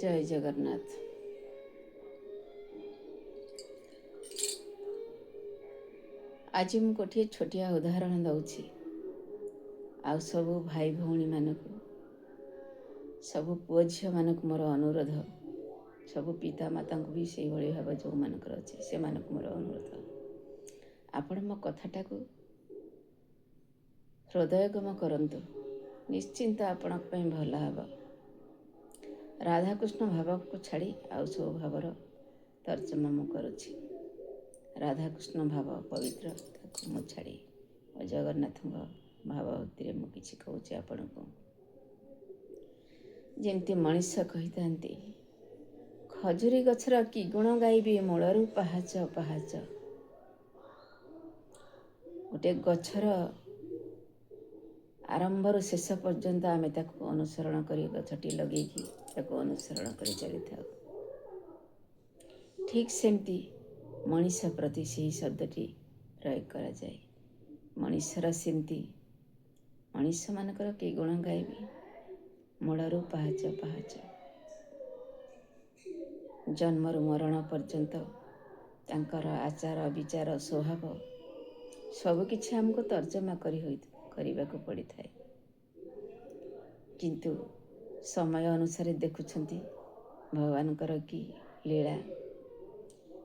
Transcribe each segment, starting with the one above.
ଜୟ ଜଗନ୍ନାଥ। ଆଜି ମୁଁ ଗୋଟିଏ ଛୋଟିଆ ଉଦାହରଣ ଦେଉଛି। ଆଉ ସବୁ ଭାଇ ଭଉଣୀମାନଙ୍କୁ, ସବୁ ପୁଅ ଝିଅମାନଙ୍କୁ ମୋର ଅନୁରୋଧ, ସବୁ ପିତାମାତାଙ୍କୁ ବି ସେଇଭଳି ଭାବ ଯେଉଁମାନଙ୍କର ଅଛି ସେମାନଙ୍କୁ ମୋର ଅନୁରୋଧ, ଆପଣ ମୋ କଥାଟାକୁ ହୃଦୟଙ୍ଗମ କରନ୍ତୁ। ନିଶ୍ଚିନ୍ତ ଆପଣଙ୍କ ପାଇଁ ଭଲ ହେବ। ରାଧାକୃଷ୍ଣ ଭାବକୁ ଛାଡ଼ି ଆଉ ସବୁ ଭାବର ତର୍ଜମା ମୁଁ କରୁଛି। ରାଧାକୃଷ୍ଣ ଭାବ ପବିତ୍ର, ତାକୁ ମୁଁ ଛାଡ଼ି ଜଗନ୍ନାଥଙ୍କ ଭାବ ଭିତରେ ମୁଁ କିଛି କହୁଛି ଆପଣଙ୍କୁ। ଯେମିତି ମଣିଷ କହିଥାନ୍ତି, ଖଜୁରୀ ଗଛର କି ଗୁଣ ଗାଇବି, ମୂଳରୁ ପାହାଚ ପାହାଚ। ଗୋଟେ ଗଛର ଆରମ୍ଭରୁ ଶେଷ ପର୍ଯ୍ୟନ୍ତ ଆମେ ତାକୁ ଅନୁସରଣ କରି, ଗଛଟି ଲଗେଇକି ତାକୁ ଅନୁସରଣ କରି ଚାଲିଥାଉ। ଠିକ୍ ସେମିତି ମଣିଷ ପ୍ରତି ସେହି ଶବ୍ଦଟି ପ୍ରୟୋଗ କରାଯାଏ। ମଣିଷର ସେମିତି, ମଣିଷମାନଙ୍କର କି ଗୁଣ ଗାଇବି, ମୂଳରୁ ପାହାଚ ପାହାଚ। ଜନ୍ମରୁ ମରଣ ପର୍ଯ୍ୟନ୍ତ ତାଙ୍କର ଆଚାର ବିଚାର ସ୍ୱଭାବ ସବୁକିଛି ଆମକୁ ତର୍ଜମା କରିବାକୁ ପଡ଼ିଥାଏ। କିନ୍ତୁ ସମୟ ଅନୁସାରେ ଦେଖୁଛନ୍ତି ଭଗବାନଙ୍କର କି ଲୀଳା।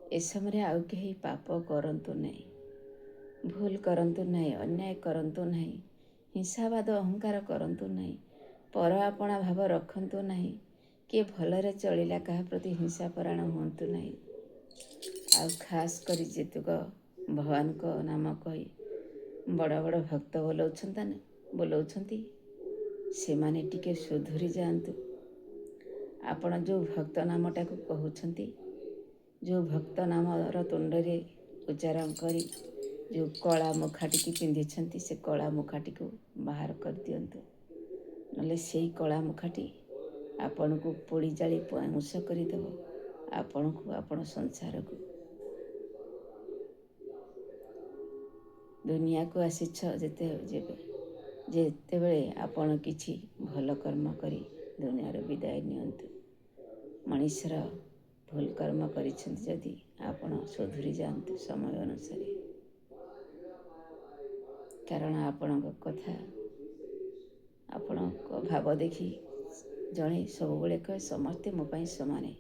ଏ ସମୟରେ ଆଉ କେହି ପାପ କରନ୍ତୁ ନାହିଁ, ଭୁଲ କରନ୍ତୁ ନାହିଁ, ଅନ୍ୟାୟ କରନ୍ତୁ ନାହିଁ, ହିଂସାବାଦ ଅହଙ୍କାର କରନ୍ତୁ ନାହିଁ, ପର ଆପଣା ଭାବ ରଖନ୍ତୁ ନାହିଁ, କିଏ ଭଲରେ ଚଳିଲା କାହା ପ୍ରତି ହିଂସାପରାୟଣ ହୁଅନ୍ତୁ ନାହିଁ। ଆଉ ଖାସ୍ କରି ଯେତିକ ଭଗବାନଙ୍କ ନାମ କହି ବଡ଼ ବଡ଼ ଭକ୍ତ ବୋଲଉଛନ୍ତି ସେମାନେ ଟିକେ ସୁଧୁରି ଯାଆନ୍ତୁ। ଆପଣ ଯେଉଁ ଭକ୍ତ ନାମଟାକୁ କହୁଛନ୍ତି, ଯେଉଁ ଭକ୍ତ ନାମର ତୁଣ୍ଡରେ ଉଚ୍ଚାରଣ କରି ଯେଉଁ କଳା ମୁଖାଟିକି ପିନ୍ଧିଛନ୍ତି, ସେ କଳା ମୁଖାଟିକୁ ବାହାର କରିଦିଅନ୍ତୁ। ନହେଲେ ସେଇ କଳା ମୁଖାଟି ଆପଣଙ୍କୁ ପୋଡ଼ି ଜାଳି ପାଉଁଶ କରିଦେବ, ଆପଣଙ୍କୁ, ଆପଣ ସଂସାରକୁ। ଦୁନିଆକୁ ଆସିଛ ଯେତେବେଳେ ଆପଣ କିଛି ଭଲ କର୍ମ କରି ଦୁନିଆରୁ ବିଦାୟ ନିଅନ୍ତୁ। ମଣିଷର ଭୁଲ କର୍ମ କରିଛନ୍ତି ଯଦି ଆପଣ ସୁଧୁରି ଯାଆନ୍ତୁ ସମୟ ଅନୁସାରେ। କାରଣ ଆପଣଙ୍କ କଥା, ଆପଣଙ୍କ ଭାବ ଦେଖି ଜଣେ ସବୁବେଳେ କହେ ସମସ୍ତେ ମୋ ପାଇଁ ସମାନେ,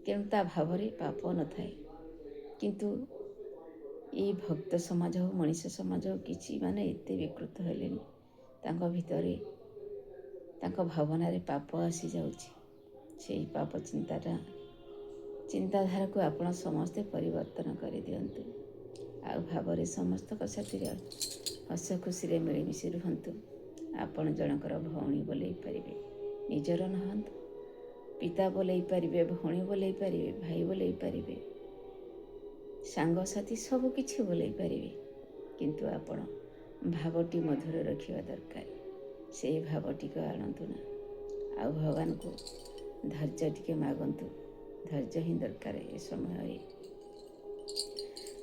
ତେଣୁ ତା ଭାବରେ ପାପ ନଥାଏ। କିନ୍ତୁ ଏଇ ଭକ୍ତ ସମାଜ ହଉ, ମଣିଷ ସମାଜ ହଉ, କିଛି ଏତେ ବିକୃତ ହେଲେଣି, ତାଙ୍କ ଭିତରେ, ତାଙ୍କ ଭାବନାରେ ପାପ ଆସିଯାଉଛି। ସେଇ ପାପ ଚିନ୍ତାଧାରାକୁ ଆପଣ ସମସ୍ତେ ପରିବର୍ତ୍ତନ କରିଦିଅନ୍ତୁ। ଆଉ ଭାବରେ ସମସ୍ତଙ୍କ ସାଥିରେ ହସ ଖୁସିରେ ମିଳିମିଶି ରୁହନ୍ତୁ। ଆପଣ ଜଣଙ୍କର ଭଉଣୀ ବୋଲେଇ ପାରିବେ, ନିଜର ନୁହନ୍ତୁ। ପିତା ବୋଲେଇ ପାରିବେ, ଭଉଣୀ ବୋଲେଇ ପାରିବେ, ଭାଇ ବୋଲେଇ ପାରିବେ, ସାଙ୍ଗସାଥୀ ସବୁ କିଛି ବୋଲେଇ ପାରିବେ। କିନ୍ତୁ ଆପଣ ଭାବଟି ମଧୁର ରଖିବା ଦରକାର। ସେଇ ଭାବଟିକୁ ଆଣନ୍ତୁ ନା। ଆଉ ଭଗବାନଙ୍କୁ ଧୈର୍ଯ୍ୟ ଟିକେ ମାଗନ୍ତୁ। ଧୈର୍ଯ୍ୟ ହିଁ ଦରକାର ଏ ସମୟରେ।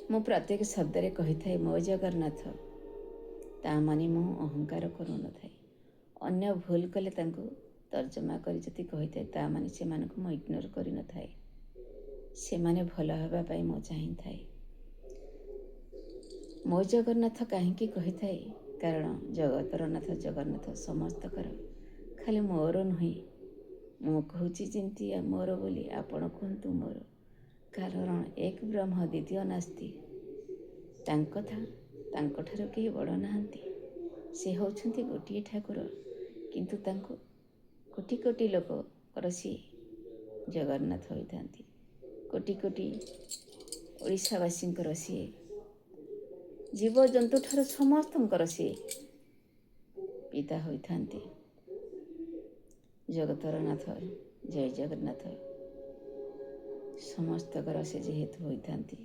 ମୁଁ ପ୍ରତ୍ୟେକ ଶବ୍ଦରେ କହିଥାଏ ମୋ ଜଗନ୍ନାଥ। ତା ମାନେ ମୁଁ ଅହଙ୍କାର କରୁନଥାଏ। ଅନ୍ୟ ଭୁଲ କଲେ ତାଙ୍କୁ ତର୍ଜମା କରି ଯଦି କହିଥାଏ, ତା ମାନେ ସେମାନଙ୍କୁ ମୁଁ ଇଗ୍ନୋର କରିନଥାଏ। ସେମାନେ ଭଲ ହେବା ପାଇଁ ମୁଁ ଚାହିଁଥାଏ। ମୋ ଜଗନ୍ନାଥ କାହିଁକି କହିଥାଏ? କାରଣ ଜଗତର ନାଥ ଜଗନ୍ନାଥ ସମସ୍ତଙ୍କର, ଖାଲି ମୋର ନୁହେଁ। ମୁଁ କହୁଛି ଯେମିତି ମୋର ବୋଲି, ଆପଣ କୁହନ୍ତୁ ମୋର। କାରଣ ଏକ ବ୍ରହ୍ମ ଦ୍ୱିତୀୟ ନାସ୍ତି। ତାଙ୍କଠାରୁ କେହି ବଡ଼ ନାହାନ୍ତି। ସେ ହେଉଛନ୍ତି ଗୋଟିଏ ଠାକୁର, କିନ୍ତୁ ତାଙ୍କୁ କୋଟି କୋଟି ଲୋକଙ୍କର ସିଏ ଜଗନ୍ନାଥ ହୋଇଥାନ୍ତି। କୋଟି କୋଟି ଓଡ଼ିଶାବାସୀଙ୍କର ସିଏ, ଜୀବଜନ୍ତୁଠାରୁ ସମସ୍ତଙ୍କର ସିଏ ପିତା ହୋଇଥାନ୍ତି। ଜଗତର ନାଥ ଜୟ ଜଗନ୍ନାଥ। ସମସ୍ତଙ୍କର ସେ ଯେହେତୁ ହୋଇଥାନ୍ତି,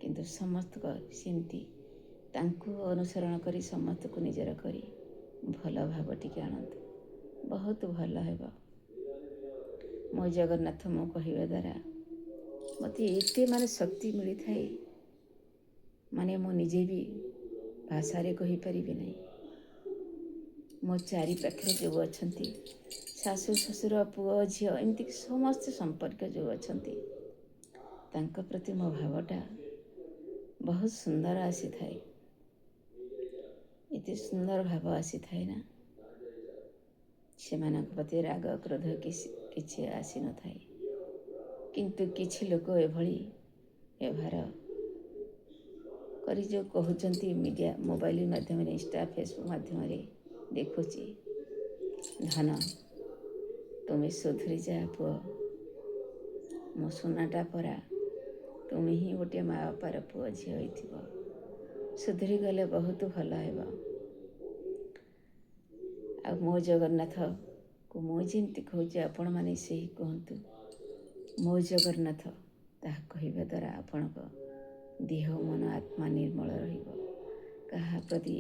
କିନ୍ତୁ ସମସ୍ତଙ୍କ ସେମିତି ତାଙ୍କୁ ଅନୁସରଣ କରି ସମସ୍ତଙ୍କୁ ନିଜର କରି ଭଲ ଭାବ ଟିକେ ଆଣନ୍ତୁ, ବହୁତ ଭଲ ହେବ। ମୋ ଜଗନ୍ନାଥ ମୁଁ କହିବା ଦ୍ୱାରା ମୋତେ ଏତେ ଶକ୍ତି ମିଳିଥାଏ, ମୁଁ ନିଜେ ବି ଭାଷାରେ କହିପାରିବି ନାହିଁ। ମୋ ଚାରି ପାଖରେ ଯେଉଁ ଅଛନ୍ତି ଶାଶୁ ଶ୍ୱଶୁର ପୁଅ ଝିଅ ଏମିତିକି ସମସ୍ତେ ସମ୍ପର୍କ ଯେଉଁ ଅଛନ୍ତି ତାଙ୍କ ପ୍ରତି ମୋ ଭାବଟା ବହୁତ ସୁନ୍ଦର ଆସିଥାଏ। ଏତେ ସୁନ୍ଦର ଭାବ ଆସିଥାଏ ନା, ସେମାନଙ୍କ ପ୍ରତି ରାଗ କ୍ରୋଧ କିଛି ଆସିନଥାଏ। କିନ୍ତୁ କିଛି ଲୋକ ଏଭଳି ବ୍ୟବହାର କରି ଯେଉଁ କହୁଛନ୍ତି, ମିଡ଼ିଆ ମୋବାଇଲ ମାଧ୍ୟମରେ, ଇନଷ୍ଟା ଫେସବୁକ୍ ମାଧ୍ୟମରେ ଦେଖୁଛି, ଧନ ତୁମେ ସୁଧୁରି ଯା ପୁଅ, ମୋ ସୁନାଟା ପରା, ତୁମେ ହିଁ ଗୋଟିଏ ମା ବାପାର ପୁଅ ଝିଅ ହୋଇଥିବ, ସୁଧୁରି ଗଲେ ବହୁତ ଭଲ ହେବ। ଆଉ ମୋ ଜଗନ୍ନାଥକୁ ମୁଁ ଯେମିତି କହୁଛି ଆପଣମାନେ ସେହି କୁହନ୍ତୁ, ମୋ ଜଗନ୍ନାଥ। ତାହା କହିବା ଦ୍ୱାରା ଆପଣଙ୍କ ଦେହ ମନ ଆତ୍ମା ନିର୍ମଳ ରହିବ। କାହା ପ୍ରତି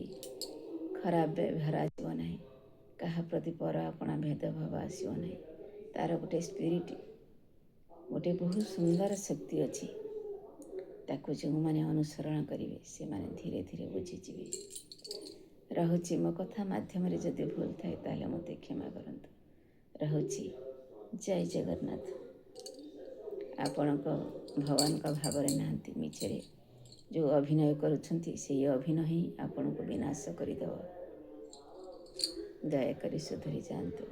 ଖରାପ ବ୍ୟବହାର ଆସିବ ନାହିଁ, କାହା ପ୍ରତି ପର ଆପଣା ଭେଦଭାବ ଆସିବ ନାହିଁ। ତା'ର ଗୋଟେ ସ୍ପିରିଟ୍, ଗୋଟେ ବହୁତ ସୁନ୍ଦର ଶକ୍ତି ଅଛି। ତାକୁ ଯେଉଁମାନେ ଅନୁସରଣ କରିବେ ସେମାନେ ଧୀରେ ଧୀରେ ବୁଝିଯିବେ। ରହୁଛି, ମୋ କଥା ମାଧ୍ୟମରେ ଯଦି ଭୁଲ ଥାଏ ତାହେଲେ ମୋତେ କ୍ଷମା କରନ୍ତୁ। ରହୁଛି, ଜୟ ଜଗନ୍ନାଥ। ଆପଣଙ୍କ ଭଗବାନଙ୍କ ଭାବରେ ନାହାନ୍ତି, ମିଛରେ ଯେଉଁ ଅଭିନୟ କରୁଛନ୍ତି ସେହି ଅଭିନୟ ହିଁ ଆପଣଙ୍କୁ ବିନାଶ କରିଦେବ। ଦୟାକରି ସୁଧୁରି ଯାଆନ୍ତୁ।